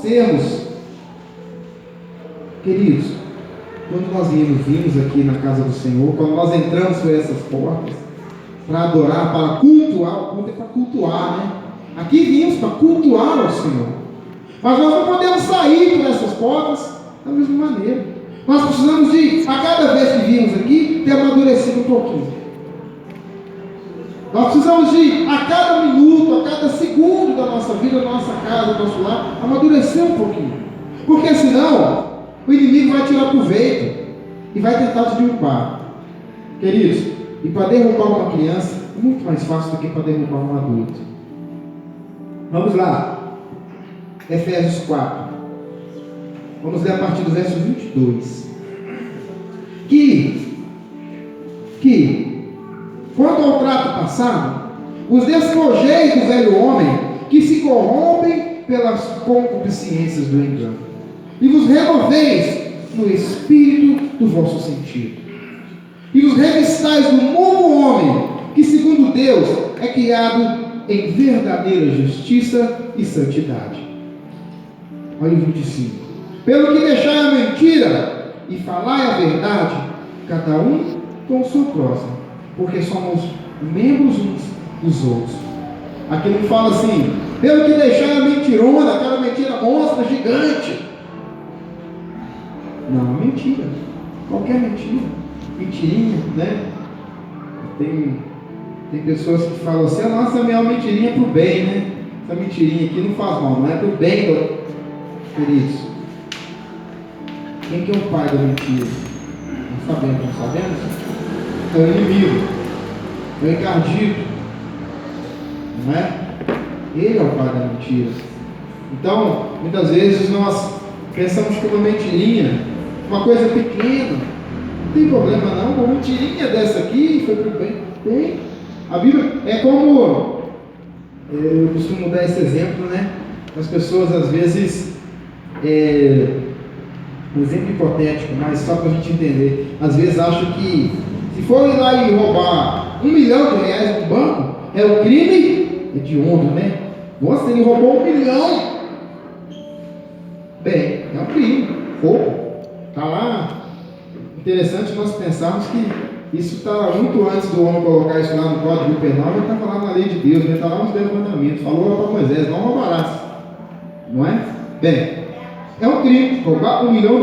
sermos, queridos, quando nós vimos aqui na casa do Senhor, quando nós entramos por essas portas, para adorar, para cultuar, o culto é para cultuar, né? Aqui vimos para cultuar ao Senhor, mas nós não podemos sair por essas portas da mesma maneira. Nós precisamos de, a cada vez que vimos aqui, ter amadurecido um pouquinho. Nós precisamos de, a cada minuto, a cada segundo da nossa vida, da nossa casa, do nosso lar, amadurecer um pouquinho. Porque senão, o inimigo vai tirar proveito e vai tentar te derrubar. Queridos, e para derrubar uma criança é muito mais fácil do que para derrubar um adulto. Vamos lá. Efésios 4. Vamos ler a partir do verso 22. Que quanto ao trato passado, os despojeis do velho homem, que se corrompem pelas concupiscências do engano, e vos renoveis no espírito do vosso sentido, e os revistais do novo homem, que segundo Deus é criado em verdadeira justiça e santidade. Olha o 25. Pelo que deixai a mentira e falai a verdade, cada um com o seu próximo, porque somos membros uns dos outros. Aqui não fala assim, pelo que deixai a mentirona, aquela mentira monstra, gigante. Não, mentira. Qualquer mentira. Mentirinha, né? Tem pessoas que falam assim, a nossa é uma mentirinha pro bem, né? Essa mentirinha aqui não faz mal, não é pro bem, queridos. Quem que é o pai da mentira? Não sabemos? É o inimigo, é o encardido, não é? Ele é o pai da mentira. Então, muitas vezes nós pensamos que uma mentirinha, uma coisa pequena, não tem problema não, uma mentirinha dessa aqui foi pro bem. Tem. A Bíblia é como, eu costumo dar esse exemplo, né? As pessoas às vezes, um exemplo hipotético, mas só para a gente entender, às vezes acham que se for ir lá e roubar R$1 milhão no banco, é o crime hediondo, né? Nossa, ele roubou 1 milhão. Bem, é um crime, roubo. Está lá. Interessante nós pensarmos que isso está muito antes do homem colocar isso lá no Código Penal, já estava lá na lei de Deus, está lá nos 10 mandamentos. Falou lá para Moisés, não roubarás. Não é? Bem, é um crime roubar R$1 milhão.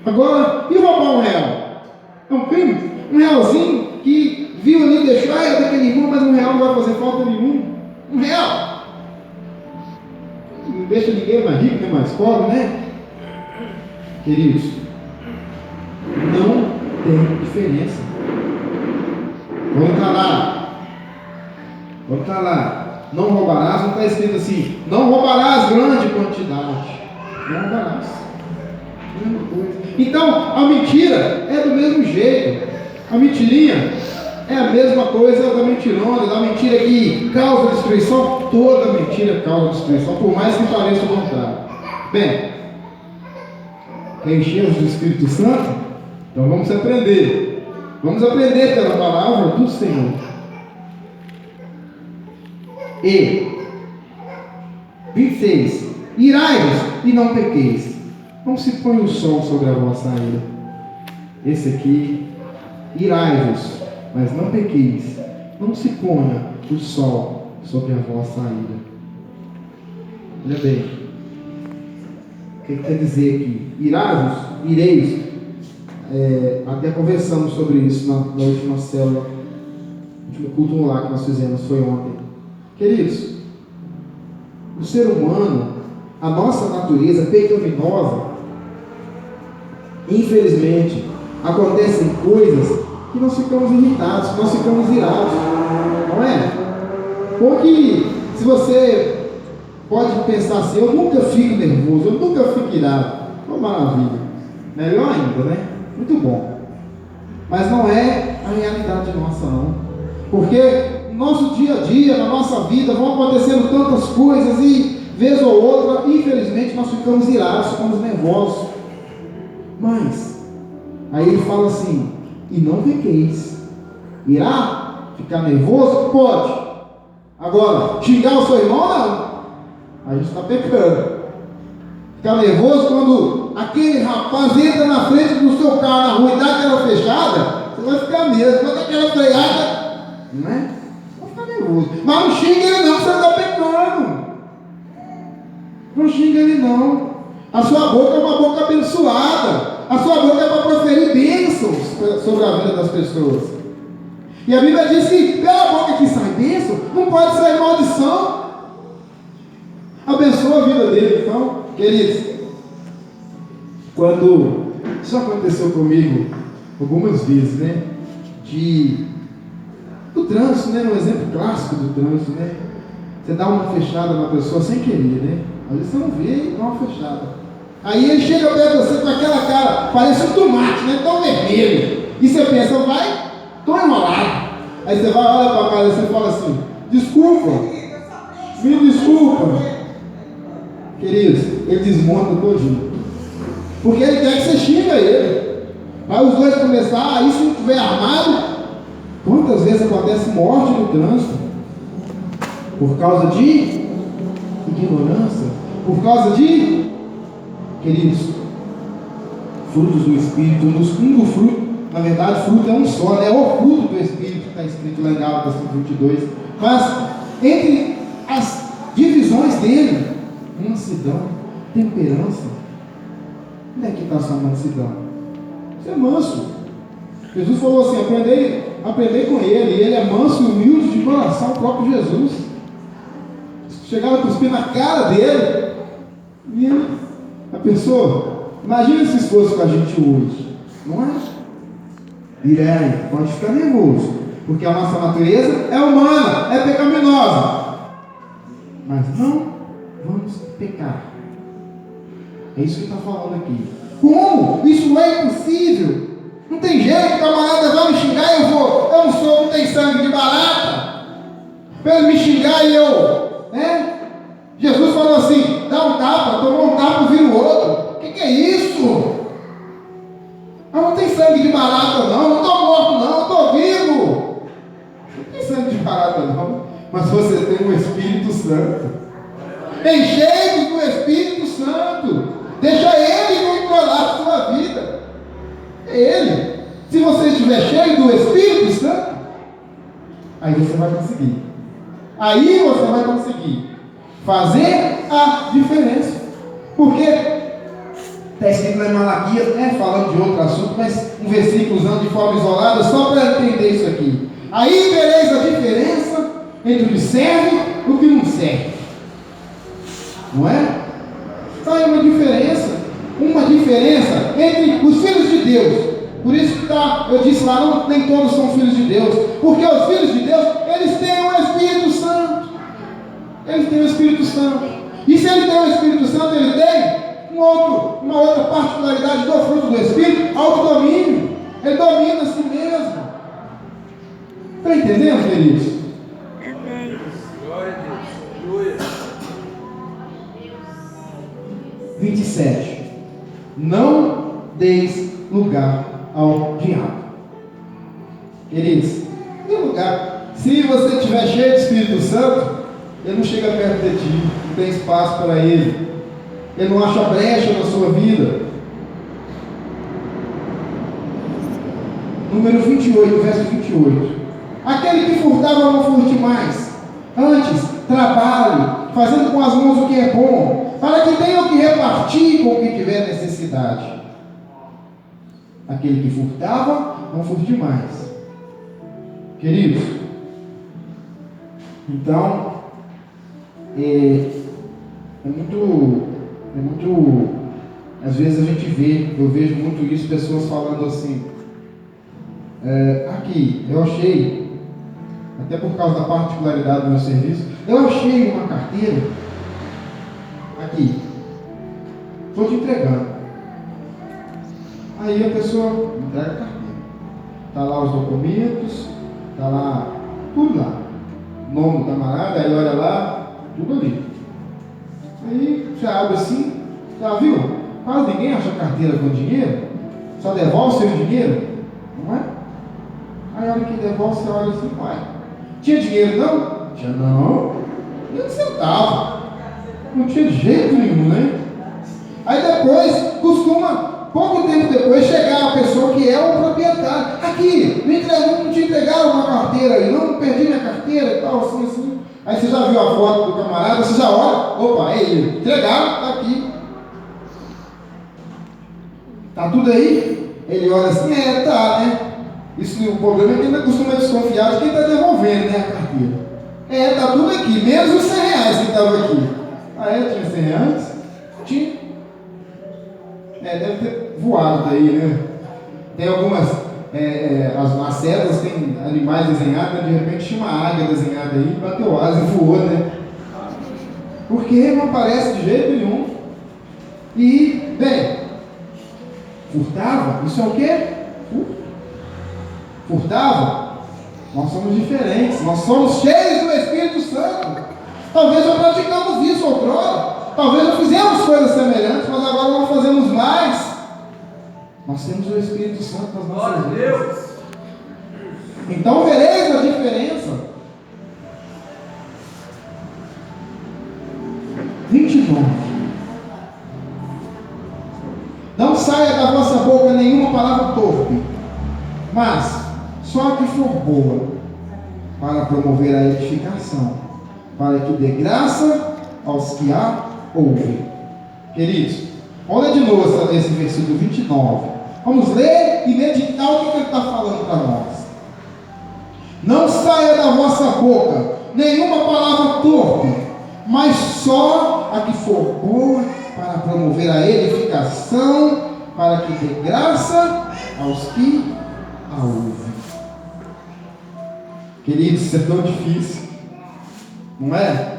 Agora, e roubar R$1? É um crime? R$1 que viu ali, deixou, é daquele irmão, mas R$1 não vai fazer falta nenhuma. R$1. Não deixa ninguém mais rico, nem mais pobre, né? Queridos, não tem diferença. Vamos estar lá. Não roubarás, não está escrito assim, não roubarás grande quantidade. Não roubarás. Mesma coisa. Então, a mentira é do mesmo jeito. A mentirinha é a mesma coisa da mentirona, da mentira que causa destruição. Toda mentira causa destruição, por mais que pareça o contrário. Bem, enchemos do Espírito Santo, então vamos aprender. Vamos aprender pela palavra do Senhor. E 26. Irai-vos e não pequeis. Não se põe o sol sobre a vossa ira. Esse aqui, irai-vos, mas não pequeis. Não se ponha o sol sobre a vossa ira. Olha bem. O que quer dizer aqui? Irai-vos, ireis. Até conversamos sobre isso na última célula, no último culto no lar que nós fizemos, foi ontem. Queridos, o ser humano, a nossa natureza pecaminosa, infelizmente, acontecem coisas que nós ficamos irritados, que nós ficamos irados, não é? Porque se você pode pensar assim, eu nunca fico nervoso, eu nunca fico irado, uma maravilha, melhor ainda, né? Muito bom. Mas não é a realidade nossa, não. Porque no nosso dia a dia, na nossa vida, vão acontecendo tantas coisas e, vez ou outra, infelizmente, nós ficamos irados, ficamos nervosos. Mas, aí ele fala assim, e não pequeis. Irá? Ficar nervoso? Pode. Agora, xingar o seu irmão, não. A gente está pecando. Ficar nervoso quando aquele rapaz entra na frente do seu carro na rua e dá aquela fechada, você vai ficar mesmo, vai dar aquela freada, não é? Vai ficar nervoso. Mas não xinga ele não, você está pecando. Não xinga ele não. A sua boca é uma boca abençoada. A sua boca é para proferir bênçãos sobre a vida das pessoas. E a Bíblia diz que pela boca que sai bênção, não pode sair maldição. Abençoa a vida dele, então, queridos. Quando isso aconteceu comigo algumas vezes, né? Do trânsito, né? Um exemplo clássico do trânsito, né? Você dá uma fechada na pessoa sem querer, né? Às vezes você não vê e dá uma fechada. Aí ele chega perto de você com aquela cara, parece um tomate, né? Tão vermelho. E você pensa, vai, tô enrolado. Aí você vai, olha para a cara e você fala assim, desculpa, me desculpa. Queridos, ele desmonta todinho. Porque ele quer que você xinga ele. Aí os dois começar, aí se não estiver armado, quantas vezes acontece morte no trânsito? Por causa de ignorância, por causa de, queridos, frutos do Espírito, um do fruto, na verdade fruto é um só, né? O fruto do Espírito que está escrito lá em Gálatas 22, mas entre as divisões dele, mansidão, temperança. Onde é que está a sua mansidão? Você é manso. Jesus falou assim, aprendei com ele, e ele é manso e humilde de coração, o próprio Jesus. Chegava a cuspir na cara dele. E a pessoa, imagina se fosse com a gente hoje, não é? E aí, pode ficar nervoso, porque a nossa natureza é humana, é pecaminosa. Mas não vamos pecar. É isso que está falando aqui. Como? Isso é impossível. Não tem jeito, o camarada vai me xingar e eu não tem sangue de barata. Para ele me xingar e Jesus falou assim, dá um tapa, tomou um tapa, vira o outro. O que é isso? Eu não tem sangue de barata não, não estou morto não, estou vivo. Não tem sangue de barata não, mas você tem o Espírito Santo. Enchei-vos do Espírito Santo. Deixa Ele controlar a sua vida. É Ele. Se você estiver cheio do Espírito Santo, aí você vai conseguir. Aí você vai conseguir fazer a diferença. Porque está escrito lá em Malaquias, falando de outro assunto, mas um versículo usando de forma isolada, só para entender isso aqui. Aí vereis a diferença entre o que serve e o que não serve. Não é? Então é uma diferença entre os filhos de Deus. Por isso que eu disse lá, não, nem todos são filhos de Deus. Porque os filhos de Deus, eles têm o Espírito Santo. Eles têm o Espírito Santo. E se ele tem o Espírito Santo, ele tem uma outra particularidade do fruto do Espírito, autodomínio. Ele domina a si mesmo. Está entendendo, queridos? Glória a Deus. 27. Não deis lugar ao diabo. Queridos, tem lugar. Se você estiver cheio do Espírito Santo, ele não chega perto de ti, não tem espaço para ele. Ele não acha brecha na sua vida. Número 28, verso 28. Aquele que furtava não furte mais. Antes, trabalhe, fazendo com as mãos o que é bom, para que tenha o que repartir com o que tiver necessidade. Aquele que furtava, não furte mais. Queridos, então, às vezes a gente eu vejo muito isso, pessoas falando assim, aqui, eu achei, até por causa da particularidade do meu serviço, eu achei uma carteira, aqui, estou te entregando. Aí a pessoa entrega a carteira, está lá os documentos, está lá, tudo lá, nome do camarada, aí olha lá, tudo ali. Aí você abre assim, já viu? Quase ninguém acha carteira com dinheiro, só devolve o seu dinheiro, não é? Aí a hora que devolve, você olha assim, pai, tinha dinheiro não? Tinha não, nem um centavo, não tinha de jeito nenhum, né? Aí depois, pouco tempo depois, chegar a pessoa que é o proprietário. Aqui, não te entregaram uma carteira aí, não perdi minha carteira e tal, assim, assim. Aí você já viu a foto do camarada, você já olha, opa, é ele, entregaram, está aqui. Tá tudo aí? Ele olha assim, tá, né? Isso, o problema é que ainda costuma desconfiar de quem está devolvendo, né, a carteira. Tá tudo aqui, menos os 100 reais que estavam aqui. Tinha 100 reais? Tinha. Deve ter voado daí, né? Tem algumas, as setas tem animais desenhados, de repente tinha uma águia desenhada aí, bateu asa e voou, né? Porque não aparece de jeito nenhum. E, bem, furtava, isso é o quê? Furtava? Nós somos diferentes, nós somos cheios do Espírito Santo. Talvez já praticamos isso outrora, talvez já fizemos coisas semelhantes, mas agora não fazemos mais. Nós temos o Espírito Santo nas nossas vidas. Então vereis a diferença. 29. Não saia da vossa boca nenhuma palavra torpe, mas só a que for boa, para promover a edificação, para que dê graça aos que a ouvem. Queridos, olha de novo esse versículo 29. Vamos ler e meditar o que ele está falando para nós. Não saia da vossa boca nenhuma palavra torpe, mas só a que for boa, para promover a edificação, para que dê graça aos que a ouvem. Queridos, isso é tão difícil, não é?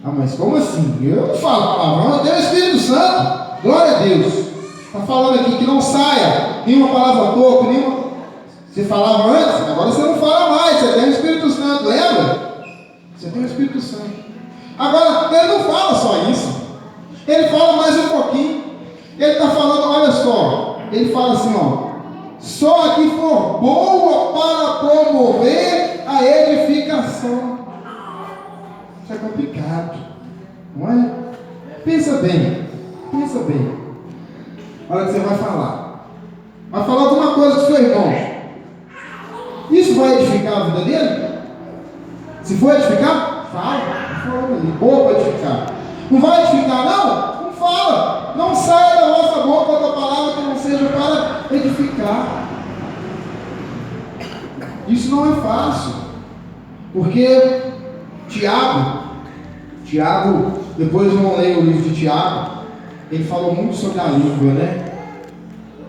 Mas como assim? Eu não falo palavrão, eu tenho o Espírito Santo, glória a Deus. Está falando aqui que não saia nenhuma palavra torpe, nenhuma. Você falava antes, agora você não fala mais, você tem o Espírito Santo, lembra? Você tem o Espírito Santo. Agora, ele não fala só isso, ele fala mais um pouquinho. Ele está falando, olha só, ele fala assim, só a que for boa para promover a edificação. Isso é complicado, não é? Pensa bem. Olha o que você vai falar. Vai falar alguma coisa do seu irmão. Isso vai edificar a vida dele? Se for edificar, fala ali, boa para edificar. Não vai edificar, não? Não fala. Não saia da vossa boca outra palavra que não seja para edificar. Isso não é fácil. Porque Tiago, depois vão ler o livro de Tiago, ele falou muito sobre a língua, né?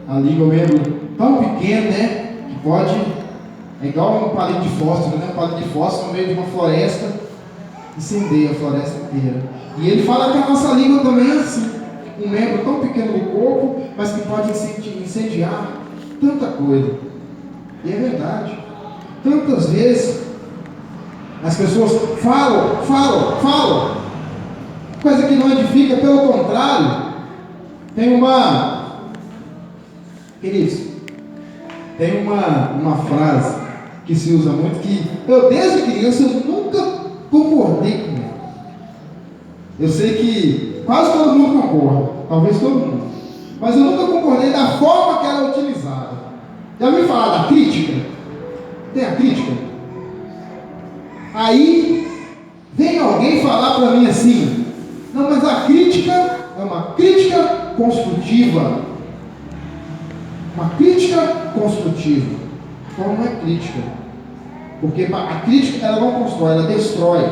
A língua mesmo tão pequena, né? Que pode, é igual um palito de fósforo, né? Um palito de fósforo no meio de uma floresta, incendeia a floresta inteira. E ele fala que a nossa língua também é assim, um membro tão pequeno do corpo, mas que pode incendiar tanta coisa. E é verdade. Tantas vezes as pessoas falam, coisa que não edifica, pelo contrário. Queridos, tem uma frase que se usa muito, que eu desde criança eu nunca concordei com ela. Eu sei que quase todo mundo concorda, talvez todo mundo, mas eu nunca concordei da forma que ela é utilizada. Já ouviu falar da crítica? Tem a crítica? Aí vem alguém falar para mim assim, não, mas a crítica é uma crítica construtiva. Uma crítica construtiva. Então não é crítica. Porque a crítica ela não constrói, ela destrói.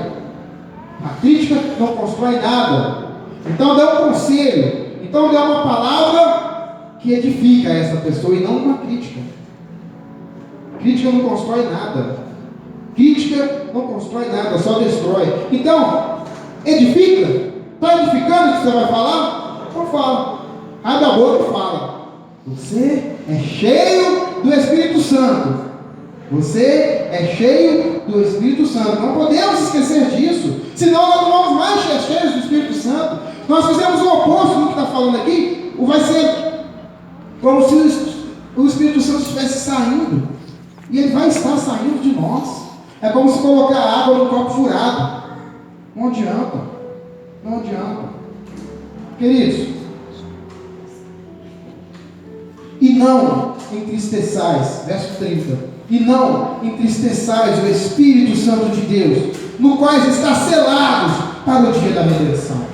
A crítica não constrói nada. Então dá um conselho. Então dá uma palavra que edifica essa pessoa e não uma crítica. Crítica não constrói nada. Crítica não constrói nada, só destrói. Então, edifica. Está edificando o que você vai falar? Então fala. Abre a boca e fala. Você é cheio do Espírito Santo. Você é cheio do Espírito Santo. Não podemos esquecer disso. Senão nós não vamos mais ser cheios do Espírito Santo. Nós fizemos o oposto do que está falando aqui. Vai ser como se o Espírito Santo estivesse saindo. E ele vai estar saindo de nós. É como se colocar água no copo furado. Não adianta. Queridos, e não entristeçais, verso 30, e não entristeçais o Espírito Santo de Deus, no qual está selados para o dia da redenção.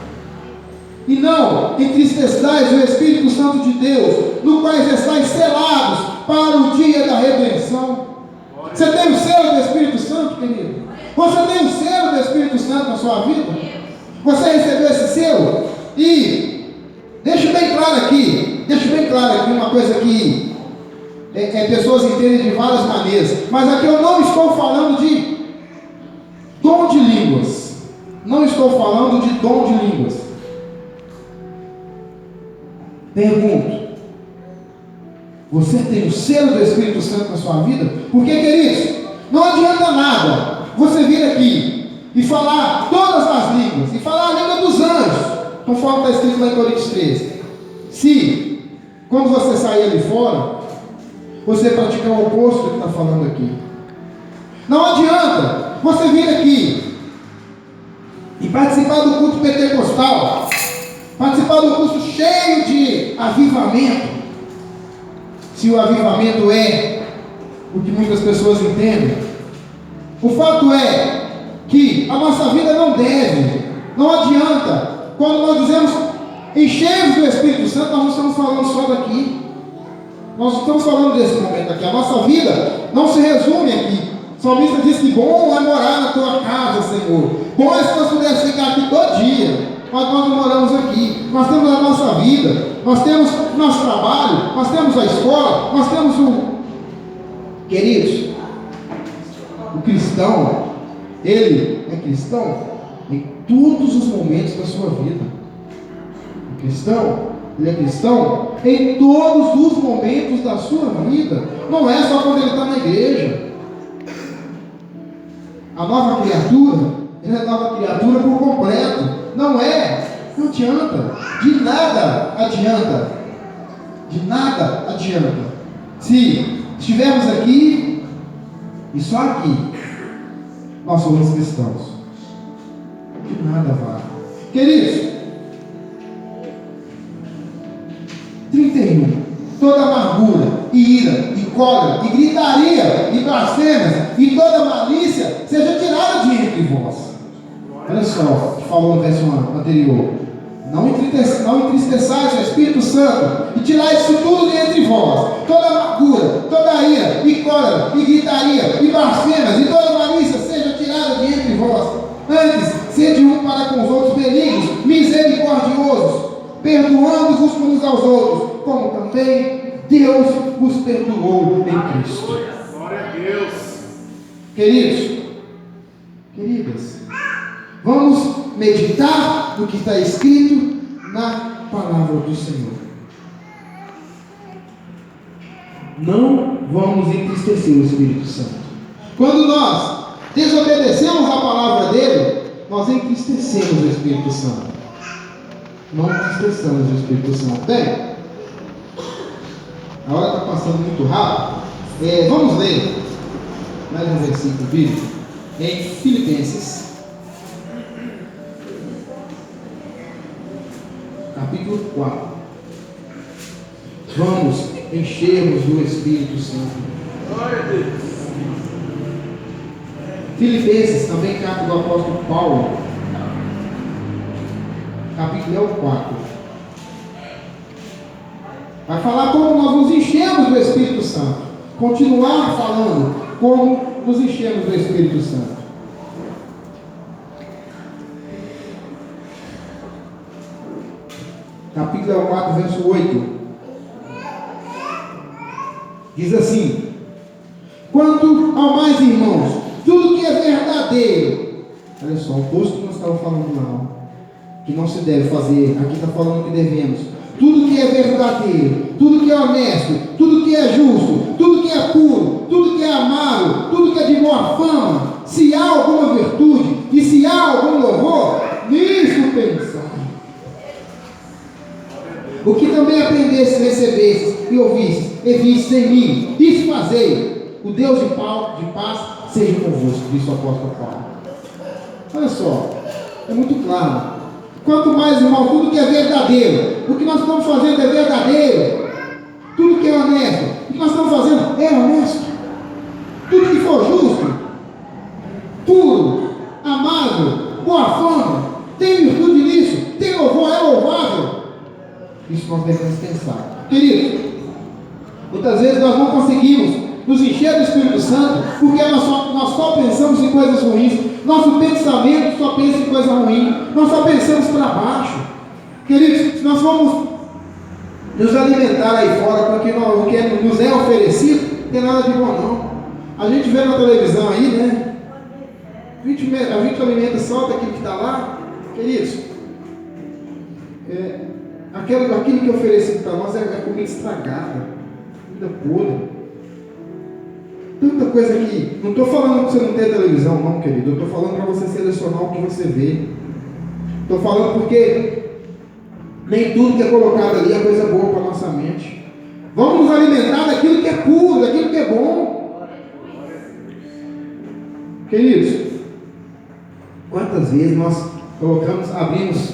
E não entristeçais o Espírito Santo de Deus, no qual estáis selados para o dia da redenção. Você tem o selo do Espírito Santo, querido? Você tem o selo do Espírito Santo na sua vida? Você recebeu esse selo? E deixa bem claro aqui uma coisa que pessoas entendem de várias maneiras, mas aqui eu não estou falando de dom de línguas. Não estou falando de dom de línguas. Pergunto: você tem o selo do Espírito Santo na sua vida? Porque, queridos, não adianta nada você vir aqui e falar todas as línguas, e falar a língua dos anjos, conforme está escrito lá em Coríntios 13, se, quando você sair ali fora, você praticar o oposto do que está falando aqui. Não adianta você vir aqui e participar do culto pentecostal, participar do culto cheio de avivamento, se o avivamento é o que muitas pessoas entendem. O fato é que a nossa vida não adianta, quando nós dizemos enchemos do Espírito Santo, nós não estamos falando só daqui, nós não estamos falando desse momento aqui. A nossa vida não se resume aqui. O salmista diz que bom é morar na tua casa, Senhor. Bom é se nós pudéssemos ficar aqui todo dia, mas nós não moramos aqui. Nós temos a nossa vida, nós temos o nosso trabalho, nós temos a escola, nós temos Queridos, o cristão, ele é cristão em todos os momentos da sua vida. O cristão, ele é cristão em todos os momentos da sua vida. Não é só quando ele está na igreja. A nova criatura, ele é nova criatura por completo. Não adianta. De nada adianta. Se estivermos aqui e só aqui nós somos cristãos, de nada vale. Queridos, 31. Toda amargura, e ira, e cólera, e gritaria, e blasfêmias, e toda malícia seja tirada de entre vós. Olha só, que falou no verso anterior. Não entristeçais o Espírito Santo, e tirai isso tudo de entre vós. Toda amargura, toda ira, e cólera, e gritaria, e blasfêmias, e toda malícia seja tirada de entre vós. Antes, sede um para com os outros benignos, misericordiosos, perdoando-vos uns aos outros, como também Deus vos perdoou em Cristo. Glória a Deus. Queridas, vamos meditar no que está escrito na palavra do Senhor. Não vamos entristecer o Espírito Santo. Quando nós desobedecemos a palavra dele, nós entristecemos o Espírito Santo. Não entristeçamos o Espírito Santo. Bem, a hora está passando muito rápido. Vamos ler mais um versículo bíblico em Filipenses, capítulo 4. Vamos enchermos do Espírito Santo. Glória a Deus. Filipenses, também carta do apóstolo Paulo, capítulo 4. Vai falar como nós nos enchemos do Espírito Santo. Continuar falando como nos enchemos do Espírito Santo. Capítulo 4, verso 8. Diz assim: quanto ao mais, irmãos, tudo que é verdadeiro. Olha só, o oposto que nós estávamos falando não, que não se deve fazer. Aqui está falando que devemos. Tudo que é verdadeiro, tudo que é honesto, tudo que é justo, tudo que é puro, tudo que é amável, tudo que é de boa fama, se há alguma virtude e se há algum louvor, nisso pensai. O que também aprendestes, recebestes e ouvistes, e vistes em mim, isso fazei. O Deus de paz seja convosco, disse o apóstolo Paulo. Olha só, é muito claro. Quanto mais, irmão, tudo que é verdadeiro, verdadeiro, o que nós estamos fazendo é verdadeiro, tudo que é honesto, o que nós estamos fazendo é honesto, tudo que for justo, puro, amável, boa fama, tem virtude nisso, tem louvor, é louvável. Isso nós devemos pensar. Queridos, muitas vezes nós não conseguimos nos encher do Espírito Santo, porque nós só pensamos em coisas ruins, nosso pensamento só pensa em coisa ruim, nós só pensamos para baixo. Queridos, se nós vamos nos alimentar aí fora porque o que nos é oferecido, não tem nada de bom não. A gente vê na televisão aí, né? A gente alimenta só daquilo que está lá. Queridos, aquilo que é oferecido para nós é comida estragada, comida podre. Tanta coisa que, não estou falando que você não tem televisão não, querido, eu estou falando para você selecionar o que você vê. Estou falando porque nem tudo que é colocado ali é coisa boa para a nossa mente. Vamos nos alimentar daquilo que é puro, daquilo que é bom. Queridos, quantas vezes nós abrimos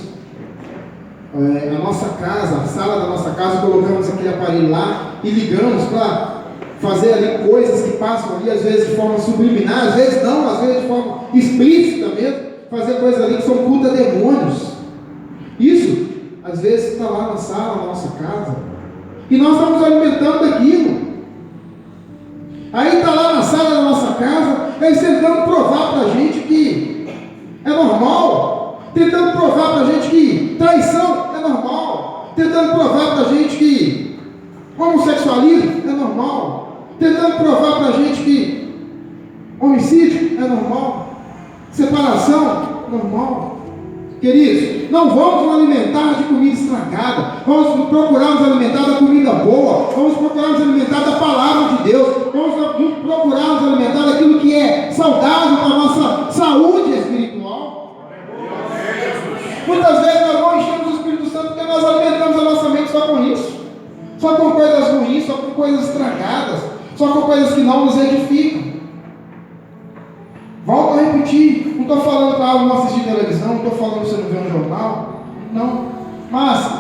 a nossa casa, a sala da nossa casa, colocamos aquele aparelho lá e ligamos para fazer ali coisas que passam ali, às vezes de forma subliminar, às vezes não, às vezes de forma explícita mesmo, fazer coisas ali que são culto a demônios. Isso, às vezes, está lá na sala da nossa casa, e nós estamos alimentando daquilo. Aí está lá na sala da nossa casa, eles tentando provar para a gente que é normal, tentando provar para a gente que traição é normal, tentando provar para a gente que homossexualismo é normal, tentando provar para a gente que homicídio é normal, separação é normal. Queridos, não vamos nos alimentar de comida estragada, vamos procurar nos alimentar da comida boa, vamos procurar nos alimentar da palavra de Deus, vamos procurar nos alimentar daquilo que é saudável para a nossa saúde espiritual. Muitas vezes nós não enchemos o Espírito Santo porque nós alimentamos a nossa mente só com isso, só com coisas ruins, só com coisas estragadas, só com coisas que não nos edificam. Volto a repetir, não estou falando para não assistir televisão, não estou falando para você não ver um jornal, não, mas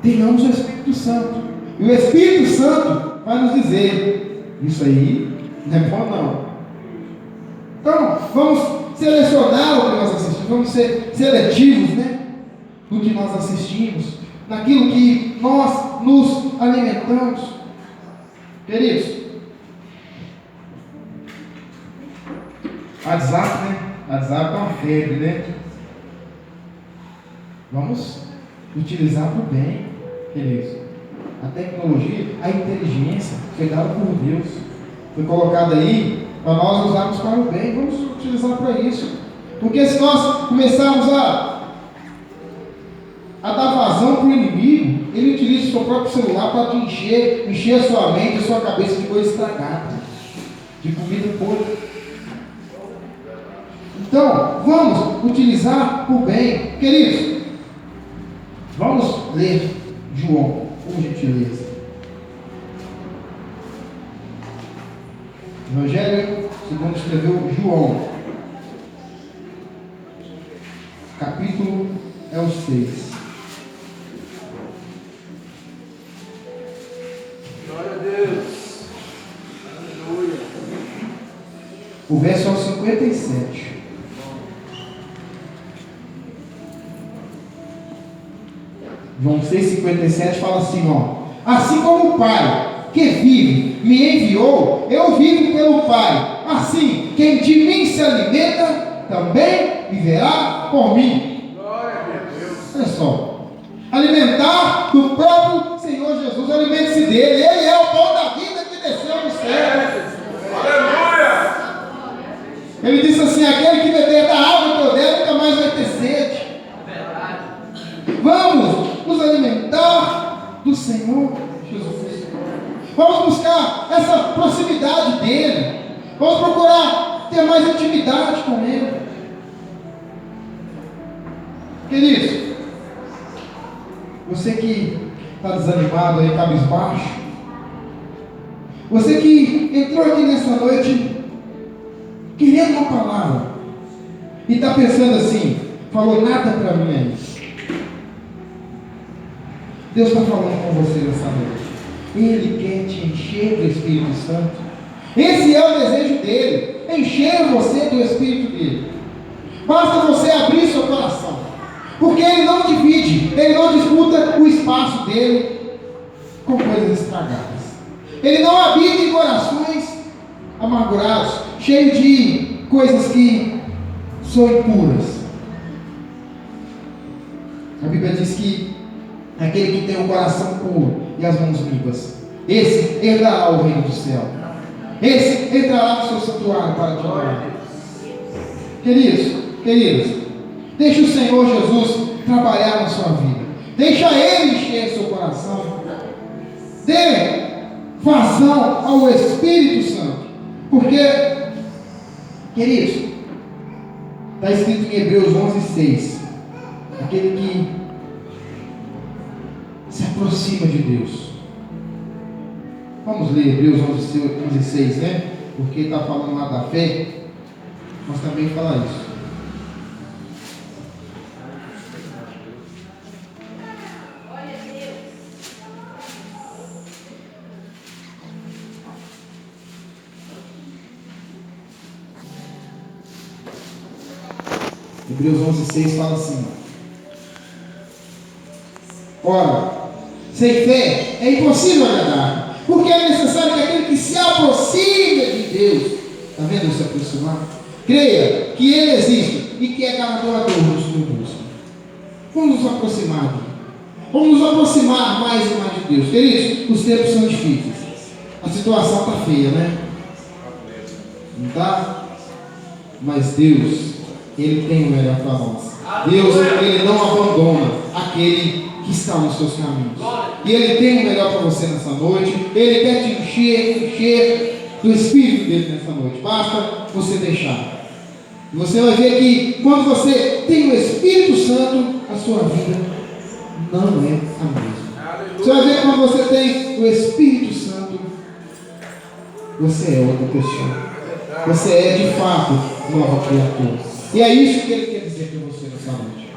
tenhamos o Espírito Santo, e o Espírito Santo vai nos dizer, isso aí não é bom não. Então, vamos selecionar o que nós assistimos, vamos ser seletivos, né, do que nós assistimos, naquilo que nós nos alimentamos. Queridos, WhatsApp, né? WhatsApp é uma febre, né? Vamos utilizar para o bem, queridos. A tecnologia, a inteligência foi dada por Deus, foi colocada aí para nós usarmos para o bem. Vamos utilizar para isso, porque se nós começarmos a dar vazão para o inimigo, ele utiliza o seu próprio celular para te encher a sua mente, a sua cabeça de coisa estragada, de comida podre. Então, vamos utilizar o bem. Queridos, vamos ler João, por gentileza. Evangelho segundo escreveu João, capítulo é o 6. Glória a Deus. Aleluia. O verso é o 57. João 6,57 fala assim, ó: assim como o Pai que vive me enviou, eu vivo pelo Pai. Assim, quem de mim se alimenta, também viverá por mim. Glória a Deus. Olha só, alimentar do próprio Senhor Jesus, alimente-se dele. Ele é o pão da vida que desceu do céu. Aleluia. Ele disse assim: aquele que beber da água que eu der nunca mais vai ter sede. Vamos nos alimentar do Senhor Jesus. Vamos buscar essa proximidade dele. Vamos procurar ter mais intimidade com ele. Queridos, você que está desanimado aí, cabisbaixo, você que entrou aqui nessa noite querendo uma palavra e está pensando assim: falou nada para mim aí. Deus está falando com você nessa noite. Ele quer te encher do Espírito Santo. Esse é o desejo dele, encher você do Espírito dele. Basta você abrir seu coração, porque ele não divide, ele não disputa o espaço dele com coisas estragadas. Ele não habita em corações amargurados, cheios de coisas que são impuras. A Bíblia diz que aquele que tem o coração puro e as mãos limpas, esse herdará o reino do céu. Esse entrará no seu santuário para te adorar. Queridos, deixe o Senhor Jesus trabalhar na sua vida. Deixa Ele encher seu coração. Dê vazão ao Espírito Santo. Porque, queridos, está escrito em Hebreus 11:6, aquele que se aproxima de Deus. Vamos ler Hebreus 11:6, né? Porque está falando lá da fé, mas também fala isso. Hebreus 11:6 fala assim: ora, sem fé é impossível agradar, porque é necessário que aquele que se aproxime de Deus, está vendo se aproximar? Creia que Ele existe e que é galardoador dos que o buscam. Vamos nos aproximar dele. Vamos nos aproximar mais e mais de Deus. Queridos, os tempos são difíceis. A situação está feia, né? Não está? Mas Deus, Ele tem o melhor para nós. Deus, Ele não abandona aquele que está nos seus caminhos. E Ele tem o melhor para você nessa noite. Ele quer te encher do Espírito dele nessa noite. Basta você deixar. E você vai ver que quando você tem o Espírito Santo, a sua vida não é a mesma. Você vai ver que quando você tem o Espírito Santo, você é outra pessoa. Você é de fato nova criatura. E é isso que Ele quer dizer para você nessa noite.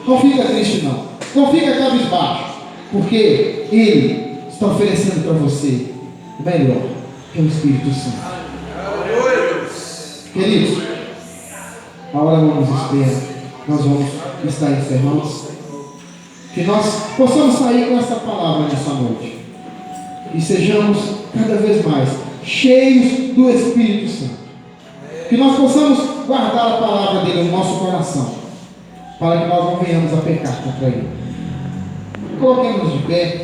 Não fica triste não. Não fica cabisbaixo. Porque Ele está oferecendo para você o melhor, que é o Espírito Santo. Queridos, a hora não nos espera. Nós vamos estar encerrando. Que nós possamos sair com essa palavra nessa noite. E sejamos cada vez mais cheios do Espírito Santo. Que nós possamos guardar a palavra dele no nosso coração, para que nós não venhamos a pecar contra ele. Coloquemos de pé.